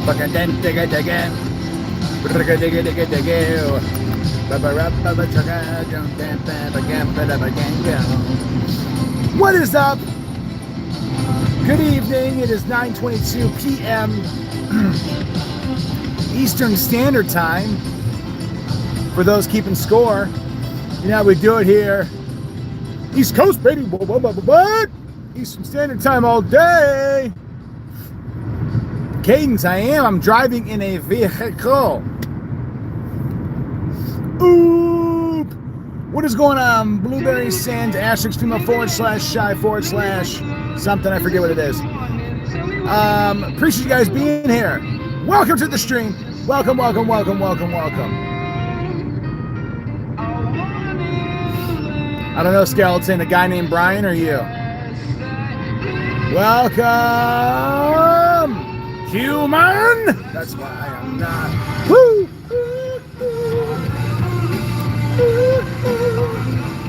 Fucking then dig it again. What is up? Good evening. It is 9:22 p.m. Eastern Standard Time. For those keeping score, you know how we do it here. East Coast, baby. What? Eastern Standard Time all day. Cadence, I'm driving in a vehicle. Oop! What is going on? Blueberry Sand, #Extremo/shy/ something, I forget what it is. Appreciate you guys being here. Welcome to the stream. Welcome. I don't know, Skeleton, a guy named Brian or you? Welcome! Human! That's why I am not. Woo!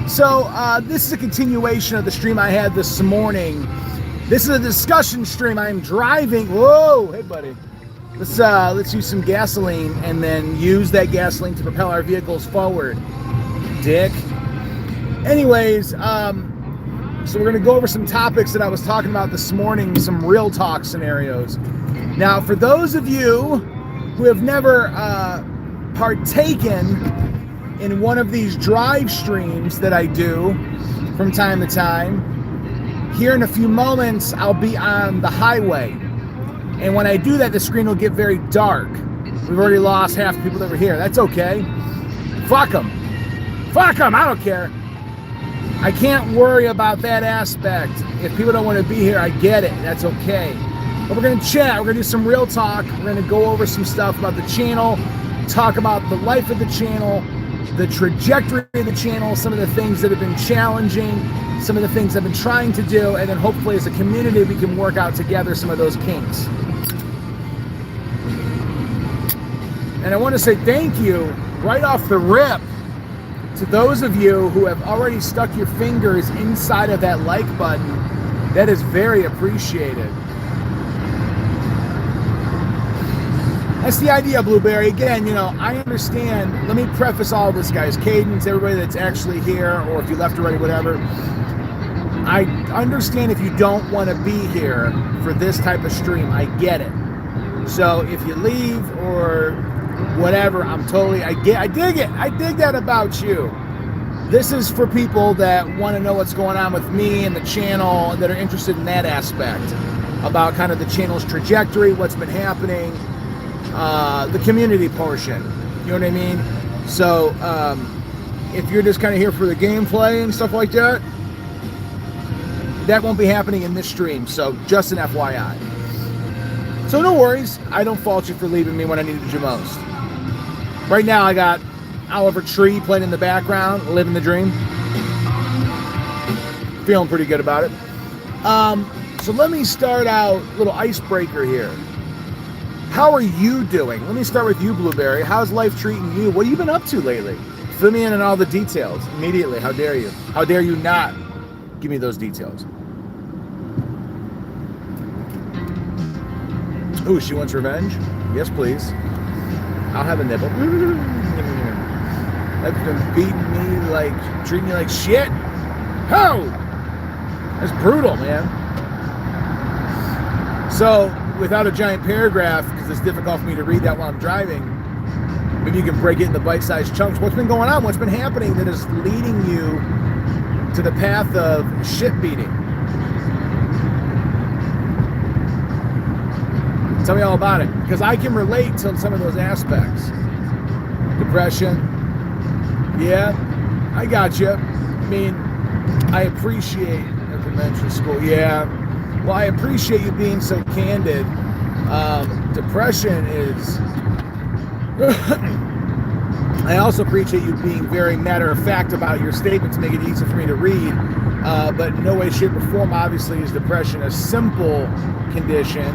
So, this is a continuation of the stream I had this morning. This is a discussion stream. I'm driving. Whoa! Hey, buddy. Let's use some gasoline and then use that gasoline to propel our vehicles forward. Dick. Anyways, so we're going to go over some topics that I was talking about this morning, some real talk scenarios. Now, for those of you who have never partaken in one of these drive streams that I do from time to time, here in a few moments, I'll be on the highway. And when I do that, the screen will get very dark. We've already lost half the people that were here. That's okay. Fuck them. I don't care. I can't worry about that aspect. If people don't want to be here, I get it. That's okay. But we're going to chat. We're going to do some real talk. We're going to go over some stuff about the channel, talk about the life of the channel, the trajectory of the channel, some of the things that have been challenging, some of the things I've been trying to do, and then hopefully as a community we can work out together some of those kinks. And I want to say thank you right off the rip to those of you who have already stuck your fingers inside of that like button. That is very appreciated. That's the idea, Blueberry. Again, I understand. Let me preface all this, guys. Cadence, everybody that's actually here, or if you left already, whatever. I understand if you don't want to be here for this type of stream. I get it. So if you leave or whatever, I dig it. I dig that about you. This is for people that want to know what's going on with me and the channel, that are interested in that aspect about kind of the channel's trajectory, what's been happening, the community portion. You know what I mean? So if you're just kind of here for the gameplay and stuff like that, that won't be happening in this stream. So just an FYI. So no worries. I don't fault you for leaving me when I needed you most. Right now I got Oliver Tree playing in the background, living the dream. Feeling pretty good about it. So let me start out a little icebreaker here. How are you doing? Let me start with you, Blueberry. How's life treating you? What have you been up to lately? Fill me in on all the details immediately. How dare you? How dare you not give me those details? Ooh, she wants revenge? Yes, please. I'll have a nibble. That's been beating me treating me like shit. Oh! That's brutal, man. So, without a giant paragraph, because it's difficult for me to read that while I'm driving, maybe you can break it into bite-sized chunks. What's been going on? What's been happening that is leading you to the path of shit beating? Tell me all about it, because I can relate to some of those aspects. Depression. Yeah, I got you. I mean, I appreciate elementary school. Yeah. Well, I appreciate you being so candid. Depression is... I also appreciate you being very matter-of-fact about your statement to make it easy for me to read. But in no way, shape, or form, obviously, is depression a simple condition.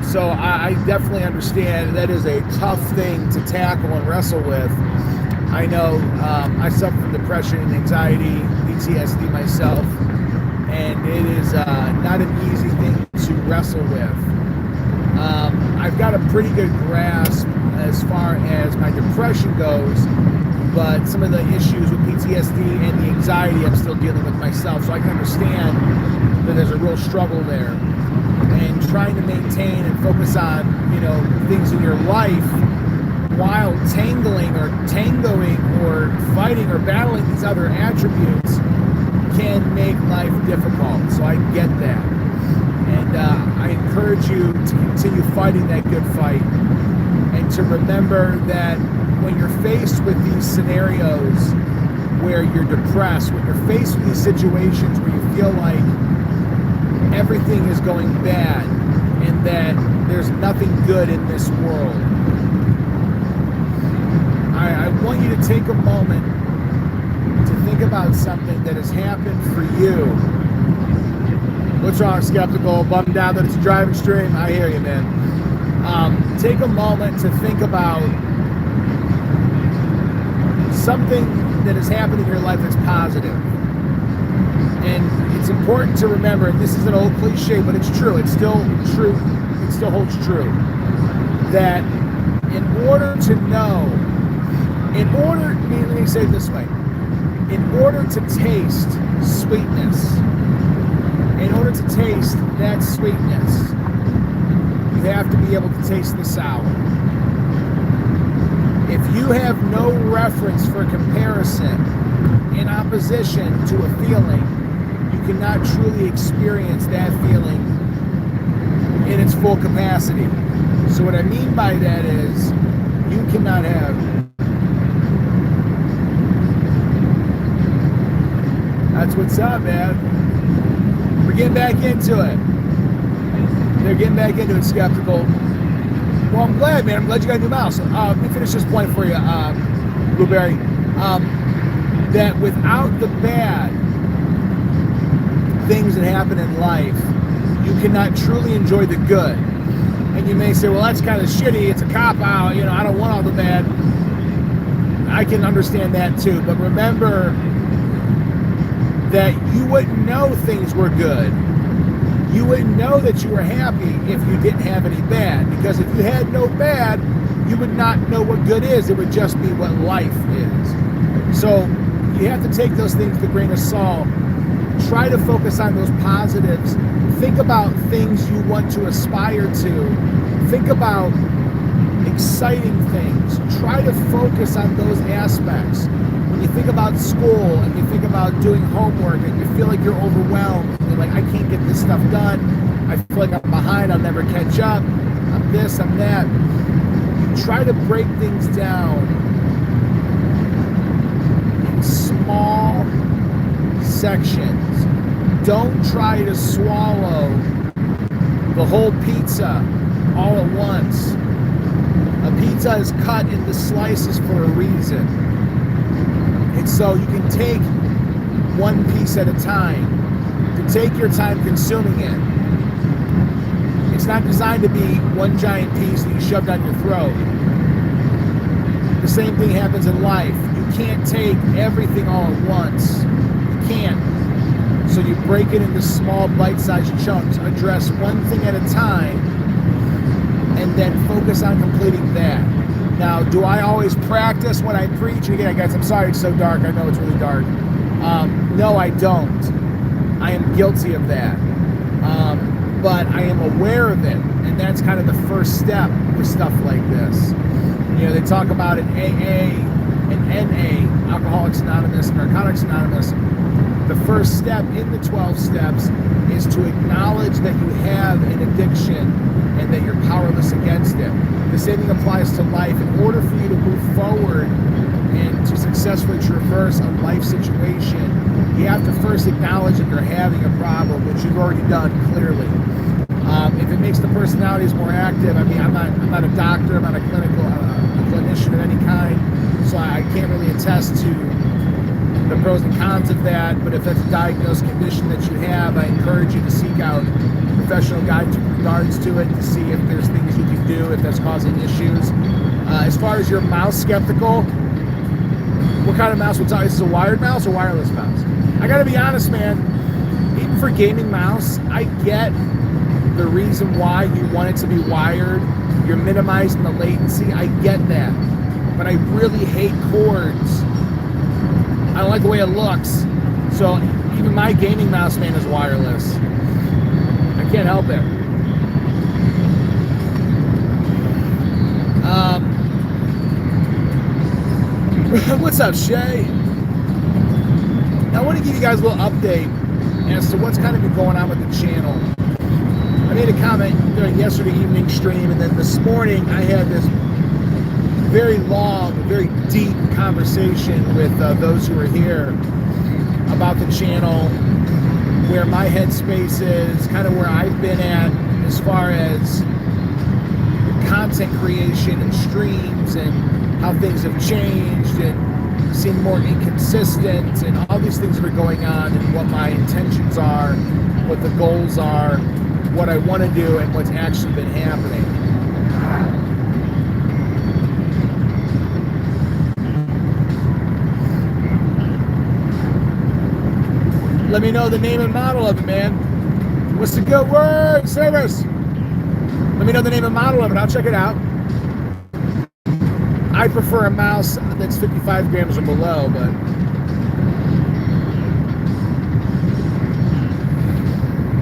So I definitely understand that is a tough thing to tackle and wrestle with. I know I suffer from depression and anxiety, PTSD myself, and it is not an easy thing to wrestle with. I've got a pretty good grasp as far as my depression goes, but some of the issues with PTSD and the anxiety I'm still dealing with myself, so I can understand that there's a real struggle there. And trying to maintain and focus on, things in your life while tangoing or fighting or battling these other attributes can make life difficult. So I get that. And I encourage you to continue fighting that good fight, and to remember that when you're faced with these scenarios where you're depressed, when you're faced with these situations where you feel like everything is going bad and that there's nothing good in this world, I want you to take a moment to think about something that has happened for you. What's wrong, Skeptical? Bummed out that it's a driving stream? I hear you, man. Take a moment to think about something that has happened in your life that's positive. And it's important to remember, and this is an old cliche, but it's true, it's still true, it still holds true, that let me say it this way, in order to taste sweetness, in order to taste that sweetness, you have to be able to taste the sour. If you have no reference for comparison in opposition to a feeling, you cannot truly experience that feeling in its full capacity. So what I mean by that is, you cannot have That's what's up, man. We're getting back into it. They're getting back into it, Skeptical. Well, I'm glad, man. I'm glad you got a new mouse. Let me finish this point for you, Blueberry. That without the bad things that happen in life, you cannot truly enjoy the good. And you may say, well, that's kind of shitty. It's a cop-out. I don't want all the bad. I can understand that too. But remember that you wouldn't know things were good. You wouldn't know that you were happy if you didn't have any bad. Because if you had no bad, you would not know what good is. It would just be what life is. So you have to take those things with a grain of salt. Try to focus on those positives. Think about things you want to aspire to. Think about exciting things. Try to focus on those aspects. When you think about school and you think about doing homework and you feel like you're overwhelmed, and you're like, I can't get this stuff done. I feel like I'm behind. I'll never catch up. I'm this, I'm that. You try to break things down in small sections. Don't try to swallow the whole pizza all at once. A pizza is cut into slices for a reason. And so you can take one piece at a time, to take your time consuming it. It's not designed to be one giant piece that you shove down your throat. The same thing happens in life. You can't take everything all at once. You can't. So you break it into small bite-sized chunks, address one thing at a time, and then focus on completing that. Now, do I always practice when I preach? Again, guys, I'm sorry it's so dark. I know it's really dark. No, I don't. I am guilty of that. But I am aware of it, and that's kind of the first step with stuff like this. They talk about in AA and NA, Alcoholics Anonymous, Narcotics Anonymous. The first step in the 12 steps is to acknowledge that you have an addiction and that you're powerless against it. The same thing applies to life. In order for you to move forward and to successfully traverse a life situation, you have to first acknowledge that you're having a problem, which you've already done clearly. If it makes the personalities more active, I'm not a doctor, I'm not a clinician of any kind, so I can't really attest to the pros and cons of that. But if that's a diagnosed condition that you have, I encourage you to seek out professional guidance with regards to it, to see if there's things you can do if that's causing issues. As far as your mouse, Skeptical, what kind of mouse? Is this a wired mouse or wireless mouse? I gotta be honest, man, even for gaming mouse, I get the reason why you want it to be wired. You're minimizing the latency. I get that. But I really hate cords. I don't like the way it looks. So even my gaming mouse, man, is wireless. I can't help it. What's up, Shay? Now, I want to give you guys a little update as to what's kind of been going on with the channel. I made a comment during yesterday evening stream, and then this morning I had this very long, very deep conversation with those who are here about the channel, where my headspace is, kind of where I've been at as far as content creation and streams and how things have changed and seem more inconsistent and all these things that are going on, and what my intentions are, what the goals are, what I want to do, and what's actually been happening. Let me know the name and model of it, man. What's the good word? Service. Let me know the name and model of it. I'll check it out. I prefer a mouse that's 55 grams or below, but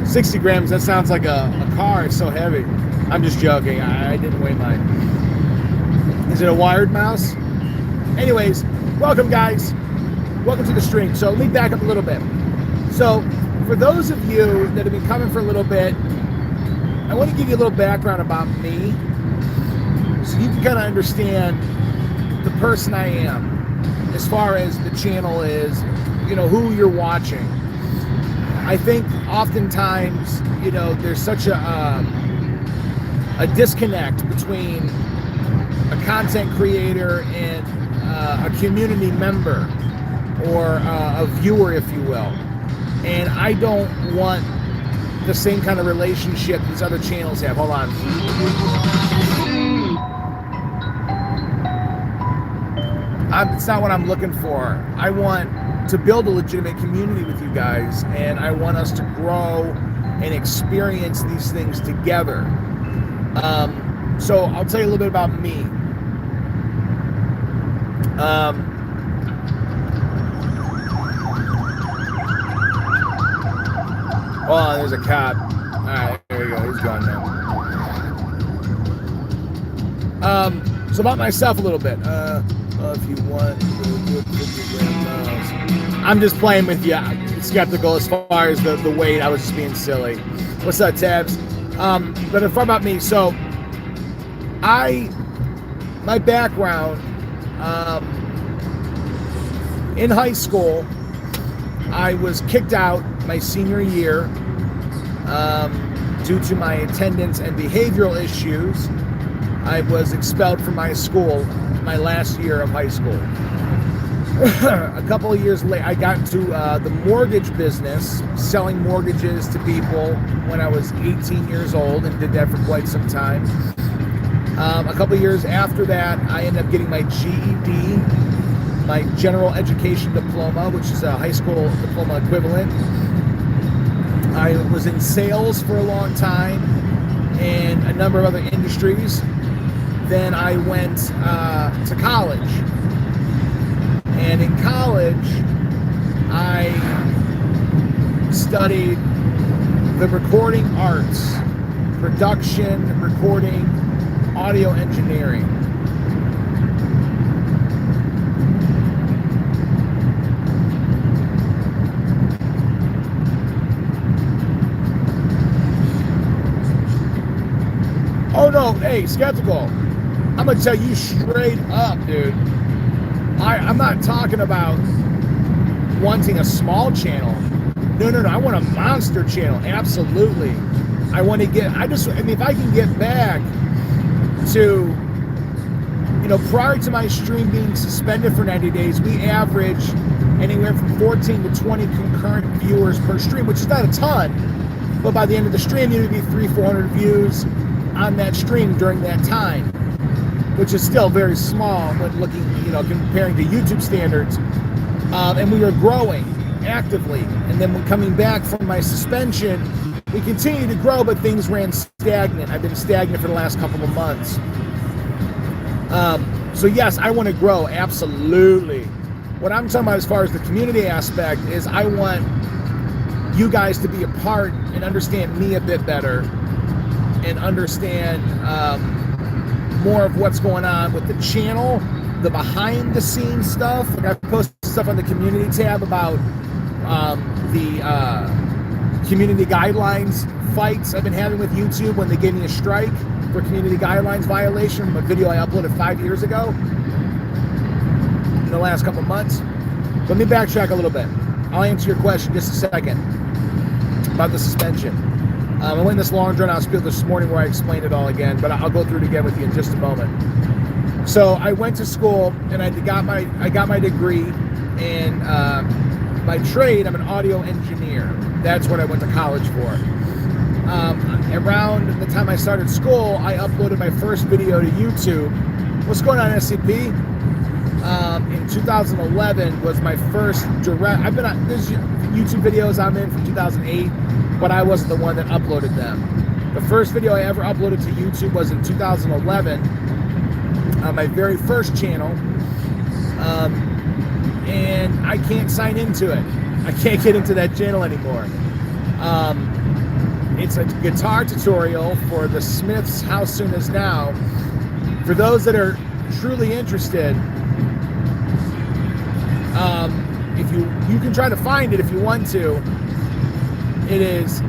$60 grams, that sounds like a car. It's so heavy. I'm just joking. I didn't weigh mine. Is it a wired mouse? Anyways, welcome, guys. Welcome to the stream. So let me back up a little bit. So for those of you that have been coming for a little bit, I want to give you a little background about me so you can kind of understand the person I am as far as the channel is, you know, who you're watching. I think oftentimes, you know, there's such a disconnect between a content creator and a community member or a viewer, if you will. And I don't want the same kind of relationship these other channels have. Hold on. It's not what I'm looking for. I want to build a legitimate community with you guys, and I want us to grow and experience these things together. So I'll tell you a little bit about me. Oh, there's a cop. All right, there we go. He's gone now. So about myself a little bit. If you want, I'm just playing with you. Skeptical as far as the weight. I was just being silly. What's up, Tabs? But as far about me, so my background in high school, I was kicked out my senior year due to my attendance and behavioral issues. I was expelled from my school my last year of high school. A couple of years later, I got into the mortgage business, selling mortgages to people when I was 18 years old, and did that for quite some time. A couple of years after that, I ended up getting my GED, my general education diploma, which is a high school diploma equivalent. I was in sales for a long time and a number of other industries. Then I went to college. And in college, I studied the recording arts, production, recording, audio engineering. Oh no, hey, Skeptical. I'm gonna tell you straight up, dude. I'm not talking about wanting a small channel. No, I want a monster channel. Absolutely. I want to get, if I can get back to, you know, prior to my stream being suspended for 90 days, we average anywhere from 14 to 20 concurrent viewers per stream, which is not a ton, but by the end of the stream, you would be 300-400 views on that stream during that time, which is still very small when looking, you know, comparing to YouTube standards. And we are growing actively. And then when coming back from my suspension, we continued to grow, but things ran stagnant. I've been stagnant for the last couple of months. So yes, I want to grow, absolutely. What I'm talking about as far as the community aspect is I want you guys to be a part and understand me a bit better and understand more of what's going on with the channel, the behind the scenes stuff. Like I posted stuff on the community tab about the community guidelines fights I've been having with YouTube when they gave me a strike for community guidelines violation from a video I uploaded 5 years ago in the last couple months. Let me backtrack a little bit. I'll answer your question in just a second about the suspension. I went this long drawn out spiel this morning where I explained it all again, but I'll go through it again with you in just a moment. So I went to school and I got my degree in by trade. I'm an audio engineer. That's what I went to college for. Around the time I started school, I uploaded my first video to YouTube. What's going on, SCP? In 2011 was my first direct. I've been on there's YouTube videos I'm in from 2008, but I wasn't the one that uploaded them. The first video I ever uploaded to YouTube was in 2011 on my very first channel, and I can't sign into it. I can't get into that channel anymore. It's a guitar tutorial for the Smiths' How Soon Is Now. For those that are truly interested, if you can try to find it if you want to. It is,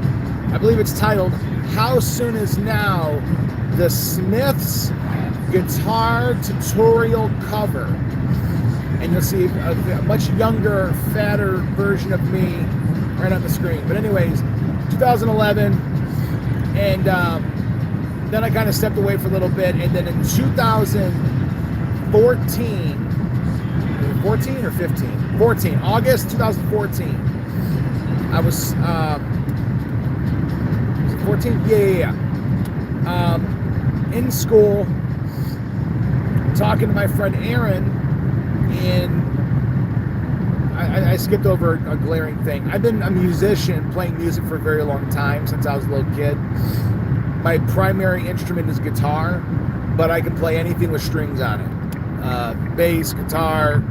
I believe it's titled How Soon Is Now, the Smiths Guitar Tutorial Cover. And you'll see a much younger, fatter version of me right on the screen. But anyways, 2011, and then I kind of stepped away for a little bit, and then in 2014, 14 or 15? 14, August 2014, I was it 14? Yeah. In school, talking to my friend Aaron, and I skipped over a glaring thing. I've been a musician, playing music for a very long time, since I was a little kid. My primary instrument is guitar, but I can play anything with strings on it. Bass, guitar,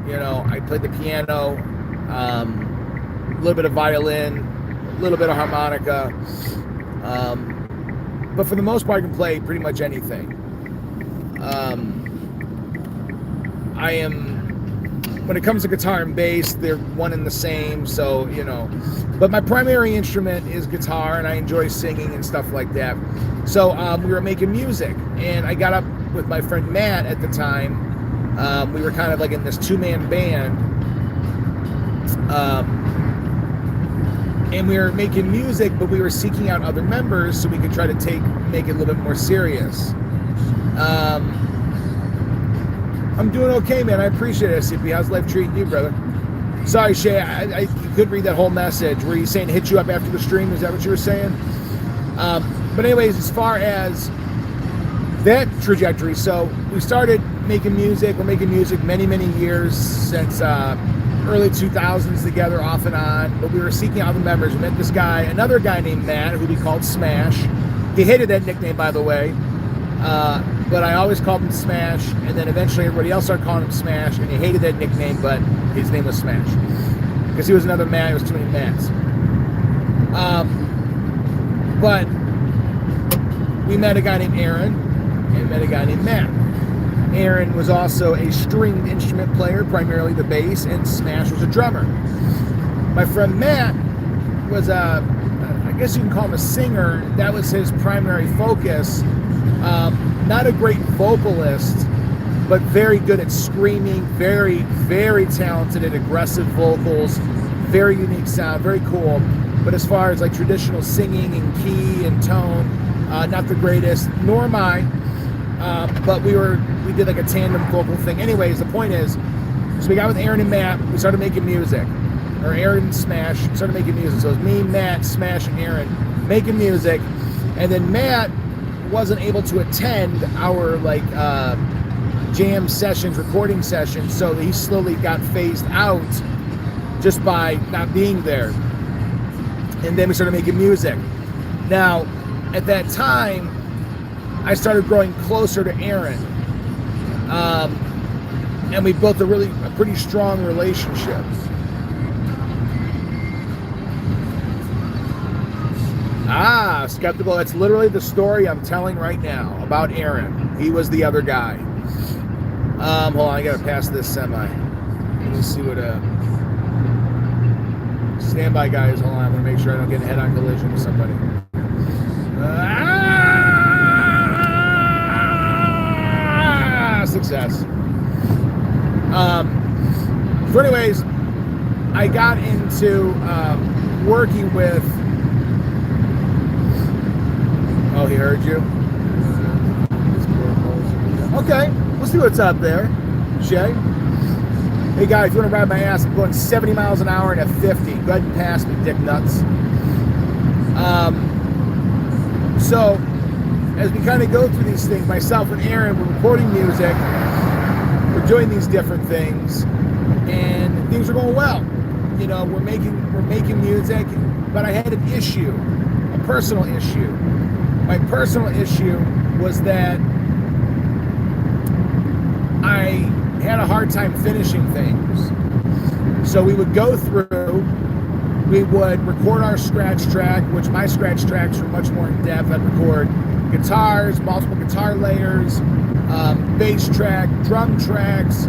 you know, I played the piano, a little bit of violin, a little bit of harmonica, but for the most part I can play pretty much anything. When it comes to guitar and bass, they're one and the same, so, you know. But my primary instrument is guitar, and I enjoy singing and stuff like that. So we were making music, and I got up with my friend Matt at the time. We were kind of like in this two-man band. And we were making music, but we were seeking out other members so we could try to make it a little bit more serious. I'm doing okay, man. I appreciate it, SCP. How's life treating you, brother? Sorry, Shay, I could read that whole message. Were you saying hit you up after the stream? Is that what you were saying? But anyways, as far as that trajectory, so we started making music. We're making music many, many years, since early 2000s together, off and on. But we were seeking out the members. We met this guy, another guy named Matt, who we called Smash. He hated that nickname, by the way. But I always called him Smash, and then eventually everybody else started calling him Smash, and he hated that nickname, but his name was Smash. Because he was another Matt, there was too many Matts. But we met a guy named Aaron, and met a guy named Matt. Aaron was also a stringed instrument player, primarily the bass, and Smash was a drummer. My friend Matt was I guess you can call him a singer. That was his primary focus. Not a great vocalist, but very good at screaming, very, very talented at aggressive vocals, very unique sound, very cool. But as far as like traditional singing and key and tone, not the greatest, nor am I. But we did like a tandem vocal thing. Anyways, the point is, so we got with Aaron and Matt, we started making music. Or Aaron and Smash started making music. So it was me, Matt, Smash, and Aaron making music. And then Matt wasn't able to attend our like jam sessions, recording sessions, so he slowly got phased out just by not being there. And then we started making music. Now, at that time, I started growing closer to Aaron. And we built a pretty strong relationship. Ah, skeptical. That's literally the story I'm telling right now about Aaron. He was the other guy. Hold on, I gotta pass this semi. Let me see what standby guys. Hold on, I'm gonna make sure I don't get a head-on collision with somebody. Success. So anyways, I got into working with. Oh, he heard you. Okay, we'll see what's up there, Shay. Hey guys, if you want to ride my ass, I'm going 70 miles an hour and a 50. Go ahead and pass me, dick nuts. So, as we kind of go through these things, myself and Aaron, we're recording music, we're doing these different things, and things are going well. You know, we're making music, but I had an issue, a personal issue. My personal issue was that I had a hard time finishing things. So we would go through, we would record our scratch track, which my scratch tracks were much more in depth. I'd record guitars, multiple guitar layers, bass track, drum tracks,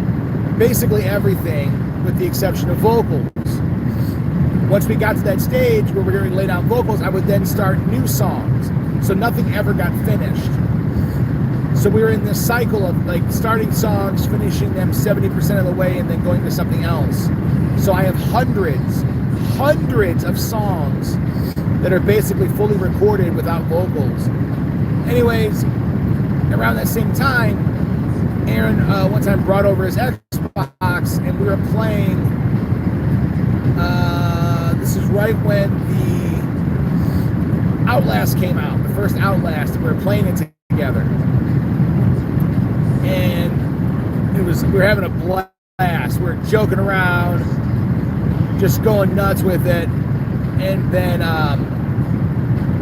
basically everything with the exception of vocals. Once we got to that stage where we were going to lay down vocals, I would then start new songs. So nothing ever got finished. So we were in this cycle of like starting songs, finishing them 70% of the way, and then going to something else. So I have hundreds of songs that are basically fully recorded without vocals. Anyways, around that same time, Aaron one time brought over his Xbox, and we were playing. This is right when the Outlast came out, the first Outlast, and we were playing it together. And we were having a blast. We were joking around, just going nuts with it. And then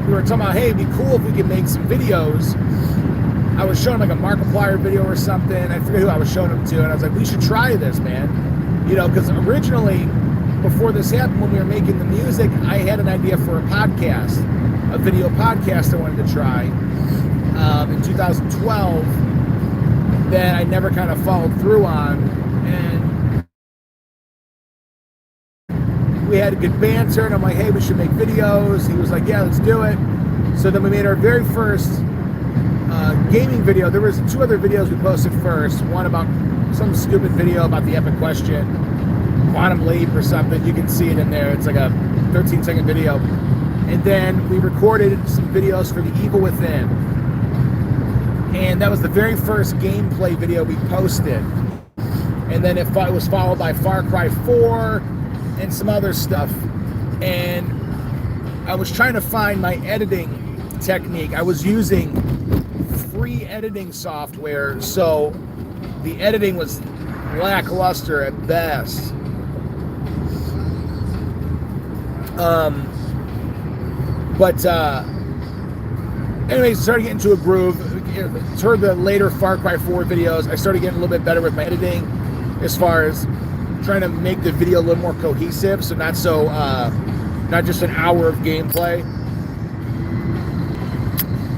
we were talking about, hey, it'd be cool if we could make some videos. I was showing him like a Markiplier video or something. I forget who I was showing him to, and I was like, we should try this, man. You know, because originally, before this happened, when we were making the music, I had an idea for a podcast, a video podcast I wanted to try in 2012 that I never kind of followed through on. And we had a good banter, and I'm like, hey, we should make videos. He was like, yeah, let's do it. So then we made our very first gaming video. There was 2 other videos we posted first. One about some stupid video about the Epic Question, Quantum Leap or something. You can see it in there. It's like a 13-second video. And then we recorded some videos for The Evil Within. And that was the very first gameplay video we posted. And then it was followed by Far Cry 4 and some other stuff. And I was trying to find my editing technique. I was using free editing software, so the editing was lackluster at best. Anyways, started getting into a groove. Heard the later Far Cry 4 videos. I started getting a little bit better with my editing as far as trying to make the video a little more cohesive, so not not just an hour of gameplay.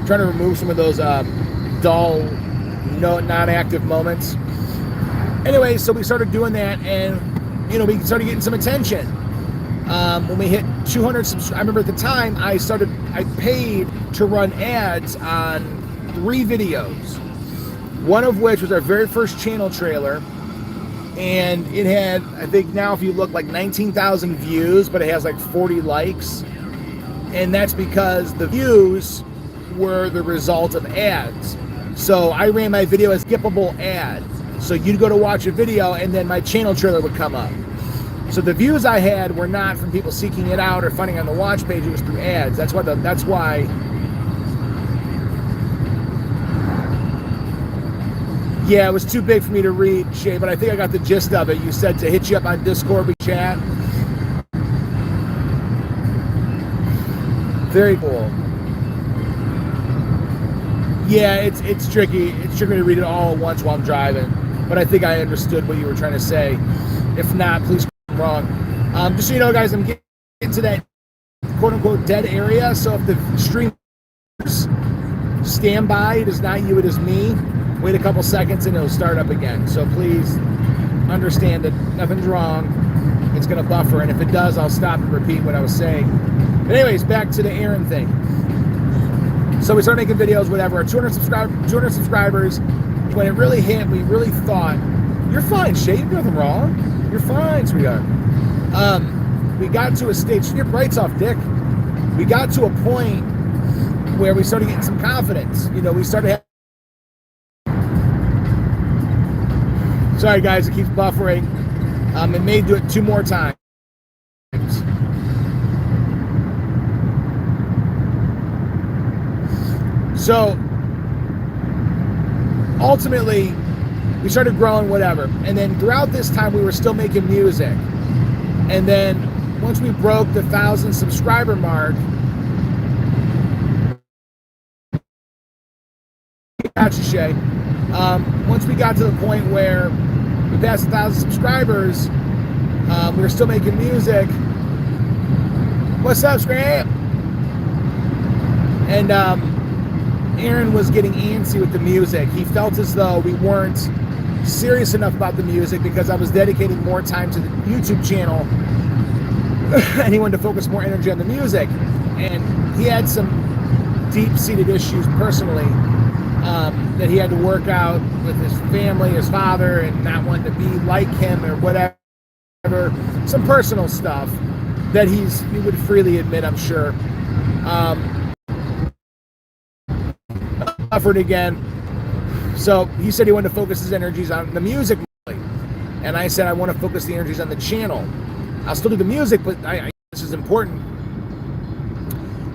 Trying to remove some of those dull, non-active moments. Anyway, so we started doing that, and we started getting some attention. When we hit 200 subscribers, I remember at the time I paid to run ads on 3 videos. One of which was our very first channel trailer, and it had, I think now if you look, like 19,000 views, but it has like 40 likes, and that's because the views were the result of ads. So I ran my video as skippable ad. So you'd go to watch a video, and then my channel trailer would come up. So the views I had were not from people seeking it out or finding it on the watch page. It was through ads. That's why. Yeah, it was too big for me to read, Shay, but I think I got the gist of it. You said to hit you up on Discord, we chat. Very cool. Yeah, it's tricky. It's tricky to read it all at once while I'm driving, but I think I understood what you were trying to say. If not, please correct me wrong. Just so you know, guys, I'm getting to that quote-unquote dead area, so if the stream stand by, it is not you, it is me. Wait a couple seconds and it'll start up again. So please understand that nothing's wrong. It's going to buffer, and if it does, I'll stop and repeat what I was saying. But anyways, back to the Aaron thing. So we started making videos, whatever. 200 subscribers. When it really hit, we really thought, "You're fine, Shay. You did nothing wrong. You're fine, sweetheart." We got to a stage. Your bright's off, Dick. We got to a point where we started getting some confidence. You know, we started. Sorry, guys, it keeps buffering. It may do it 2 more times. So ultimately, we started growing, whatever. And then throughout this time, we were still making music. And then once we broke the 1,000 subscriber mark, gotcha, Shay. Once we got to the point where we passed 1,000 subscribers, we were still making music. What's up, Scram? And Aaron was getting antsy with the music. He felt as though we weren't serious enough about the music because I was dedicating more time to the YouTube channel and he wanted to focus more energy on the music. And he had some deep-seated issues personally that he had to work out with his family, his father, and not wanting to be like him or whatever. Some personal stuff that he would freely admit, I'm sure. Suffered again. So he said he wanted to focus his energies on the music. And I said I want to focus the energies on the channel. I'll still do the music, but this is important.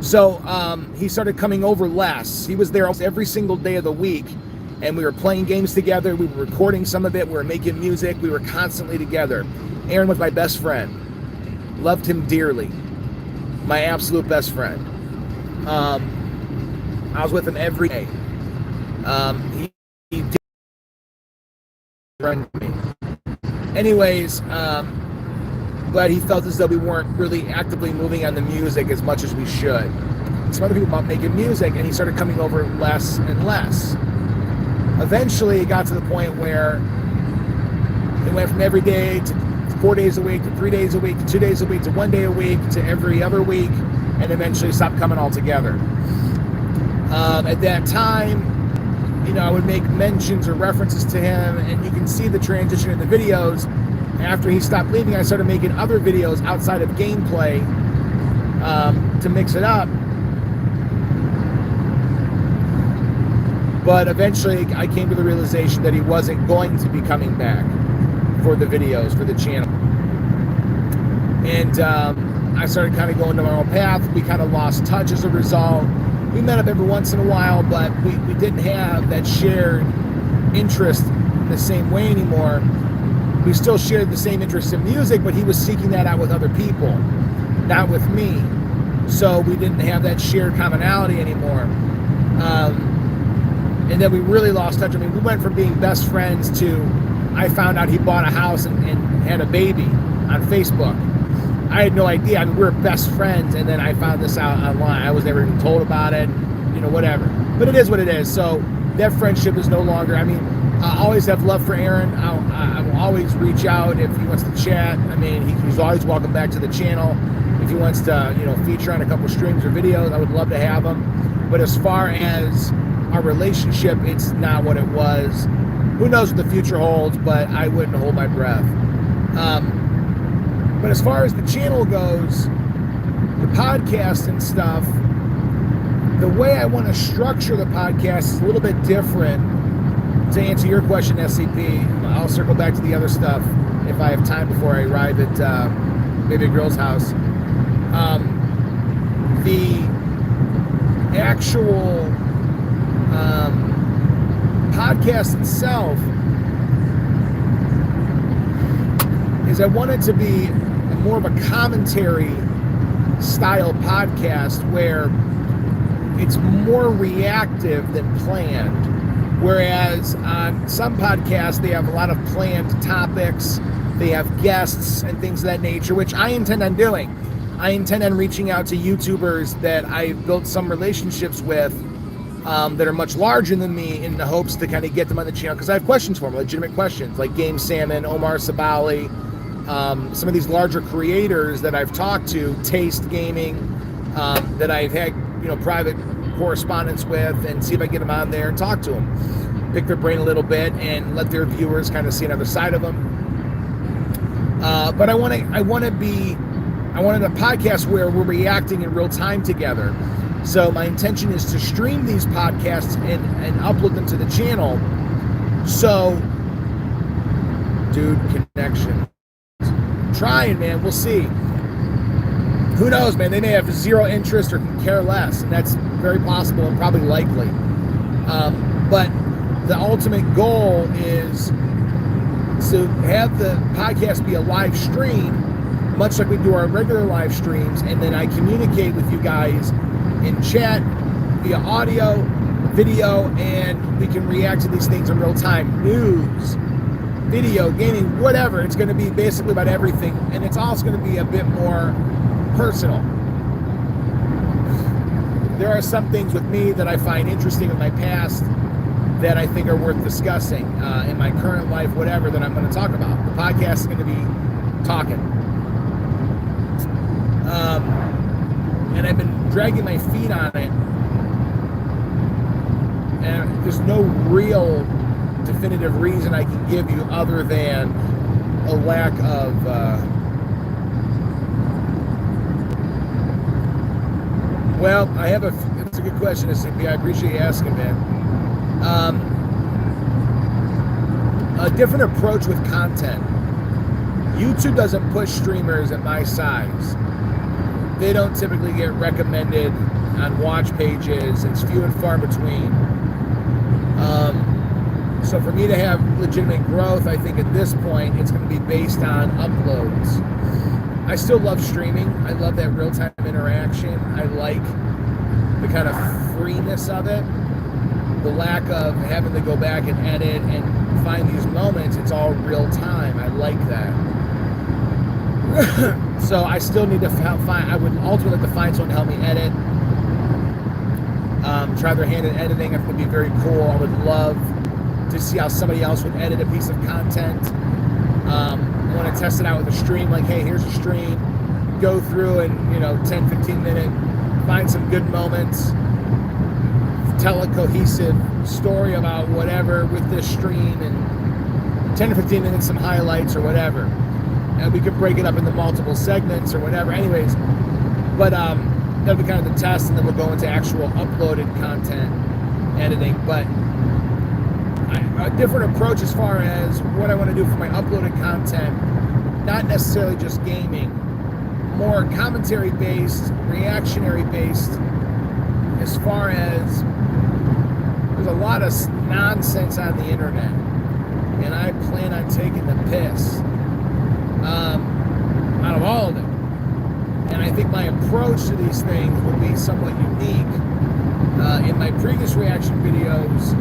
So he started coming over less. He was there almost every single day of the week. And we were playing games together. We were recording some of it. We were making music. We were constantly together. Aaron was my best friend. Loved him dearly. My absolute best friend. I was with him every day. He did friend me. Anyways, but he felt as though we weren't really actively moving on the music as much as we should. Some other people about making music, and he started coming over less and less. Eventually, it got to the point where it went from every day to 4 days a week to 3 days a week to 2 days a week to 1 day a week to every other week, and eventually stopped coming altogether. At that time, you know, I would make mentions or references to him, and you can see the transition in the videos. After he stopped leaving, I started making other videos outside of gameplay to mix it up. But eventually, I came to the realization that he wasn't going to be coming back for the videos, for the channel. And I started kind of going down my own path. We kind of lost touch as a result. We met up every once in a while, but we didn't have that shared interest in the same way anymore. We still shared the same interest in music, but he was seeking that out with other people, not with me. So we didn't have that shared commonality anymore. And then we really lost touch. I mean, we went from being best friends to, I found out he bought a house and had a baby on Facebook. I had no idea. I mean, we were best friends, and then I found this out online. I was never even told about it, you know, whatever. But it is what it is. So that friendship is no longer, I mean, I always have love for Aaron. I will always reach out if he wants to chat. I mean, he's always welcome back to the channel. If he wants to, you know, feature on a couple streams or videos, I would love to have him. But as far as our relationship, it's not what it was. Who knows what the future holds, but I wouldn't hold my breath. But as far as the channel goes, the podcast and stuff, the way I want to structure the podcast is a little bit different. To answer your question, SCP, I'll circle back to the other stuff if I have time before I arrive at Baby Girl's house. The actual podcast itself is I want it to be more of a commentary style podcast where it's more reactive than planned. Whereas on some podcasts, they have a lot of planned topics, they have guests and things of that nature, which I intend on doing. I intend on reaching out to YouTubers that I've built some relationships with that are much larger than me, in the hopes to kind of get them on the channel, because I have questions for them, legitimate questions, like Game Salmon, Omar Sabali, some of these larger creators that I've talked to, Taste Gaming, that I've had private correspondence with, and see if I can get them on there and talk to them, pick their brain a little bit, and let their viewers kind of see another side of them. But I want a podcast where we're reacting in real time together. So my intention is to stream these podcasts and upload them to the channel. So, dude, connection. Trying, man. We'll see. Who knows, man? They may have zero interest or can care less, and that's very possible and probably likely. But the ultimate goal is to have the podcast be a live stream, much like we do our regular live streams, and then I communicate with you guys in chat, via audio, video, and we can react to these things in real time. News, video, gaming, whatever. It's going to be basically about everything, and it's also going to be a bit more personal. There are some things with me that I find interesting in my past that I think are worth discussing in my current life, whatever, that I'm going to talk about. The podcast is going to be talking. And I've been dragging my feet on it, and there's no real definitive reason I can give you other than a lack of well, it's a good question, SCP. I appreciate you asking, man. A different approach with content. YouTube doesn't push streamers at my size. They don't typically get recommended on watch pages. It's few and far between. So for me to have legitimate growth, I think at this point, it's going to be based on uploads. I still love streaming. I love that real-time interaction. I like the kind of freeness of it. The lack of having to go back and edit and find these moments. It's all real time. I like that. So I still need to find, I would ultimately like to find someone to help me edit. Try their hand in editing. I think it'd be very cool. I would love to see how somebody else would edit a piece of content. I want to test it out with a stream, like, hey, here's a stream. Go through and, 10, 15 minute, find some good moments. Tell a cohesive story about whatever with this stream, and 10 to 15 minutes, some highlights or whatever. And we could break it up into multiple segments or whatever. Anyways, but that'll be kind of the test, and then we'll go into actual uploaded content editing. But a different approach as far as what I want to do for my uploaded content, not necessarily just gaming, more commentary based, reactionary based, as far as there's a lot of nonsense on the internet, and I plan on taking the piss out of all of it. And I think my approach to these things will be somewhat unique. In my previous reaction videos,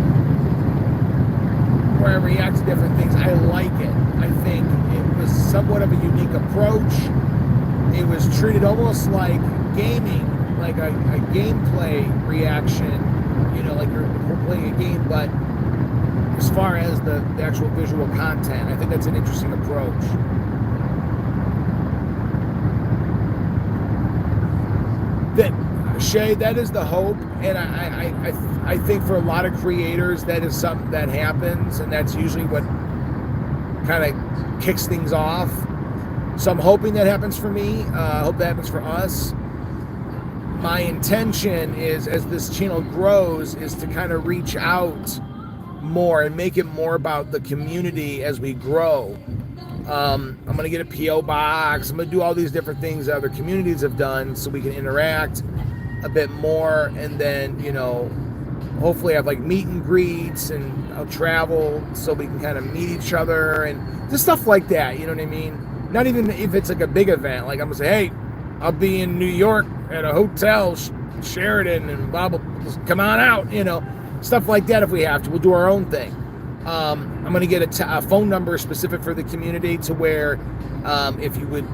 where I react to different things, I like it. I think it was somewhat of a unique approach. It was treated almost like gaming, like a gameplay reaction, like we're playing a game, but as far as the actual visual content, I think that's an interesting approach. Shay, that is the hope, and I think for a lot of creators that is something that happens, and that's usually what kind of kicks things off. So I'm hoping that happens for me. I hope that happens for us. My intention is, as this channel grows, is to kind of reach out more and make it more about the community as we grow. I'm going to get a P.O. box. I'm going to do all these different things that other communities have done so we can interact a bit more, and then, hopefully have like meet and greets, and I'll travel so we can kind of meet each other and just stuff like that, you know what I mean? Not even if it's like a big event, like I'm going to say, hey, I'll be in New York at a hotel Sheridan and blah, blah, come on out, stuff like that if we have to. We'll do our own thing. I'm going to get a phone number specific for the community to where if you would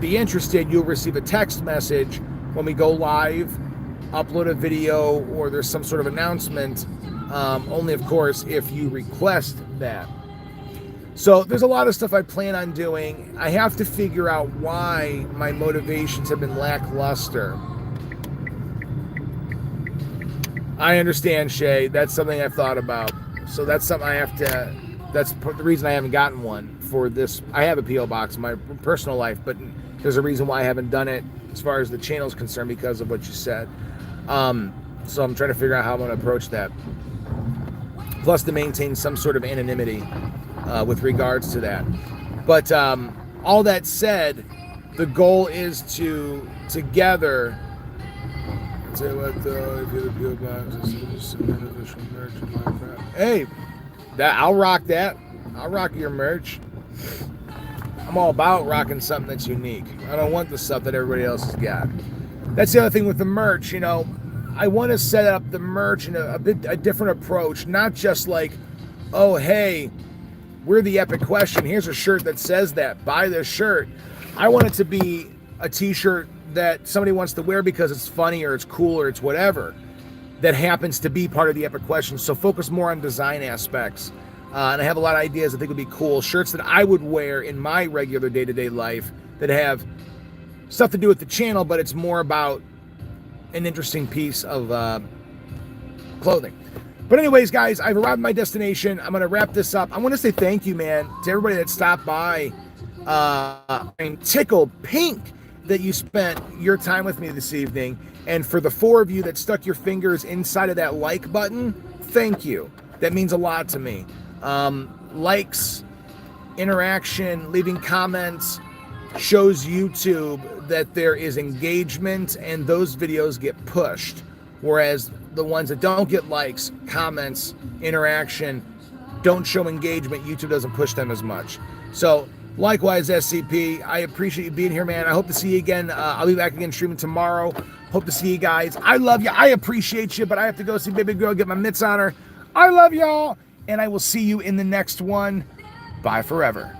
be interested, you'll receive a text message when we go live, upload a video, or there's some sort of announcement, only of course if you request that. So there's a lot of stuff I plan on doing. I have to figure out why my motivations have been lackluster. I understand, Shay. That's something I've thought about. So that's something I have to, that's the reason I haven't gotten one for this. I have a P.O. box in my personal life, but there's a reason why I haven't done it as far as the channel is concerned because of what you said. So I'm trying to figure out how I'm going to approach that. Plus to maintain some sort of anonymity with regards to that. But all that said, the goal is to together. Hey, I'll rock that. I'll rock your merch. I'm all about rocking something that's unique. I don't want the stuff that everybody else has got. That's the other thing with the merch, I want to set up the merch in a different approach, not just like, oh, hey, we're the Epic Question. Here's a shirt that says that. Buy this shirt. I want it to be a t-shirt that somebody wants to wear because it's funny or it's cool or it's whatever that happens to be part of the Epic Question. So focus more on design aspects. And I have a lot of ideas I think would be cool. Shirts that I would wear in my regular day-to-day life that have stuff to do with the channel, but it's more about an interesting piece of clothing. But anyways, guys, I've arrived at my destination. I'm going to wrap this up. I want to say thank you, man, to everybody that stopped by. I'm tickled pink that you spent your time with me this evening. And for the 4 of you that stuck your fingers inside of that like button, thank you. That means a lot to me. Likes, interaction, leaving comments shows YouTube that there is engagement and those videos get pushed. Whereas the ones that don't get likes, comments, interaction, don't show engagement, YouTube doesn't push them as much. So likewise, SCP, I appreciate you being here, man. I hope to see you again. I'll be back again streaming tomorrow. Hope to see you guys. I love you. I appreciate you, but I have to go see baby girl, get my mitts on her. I love y'all, and I will see you in the next one. Bye forever.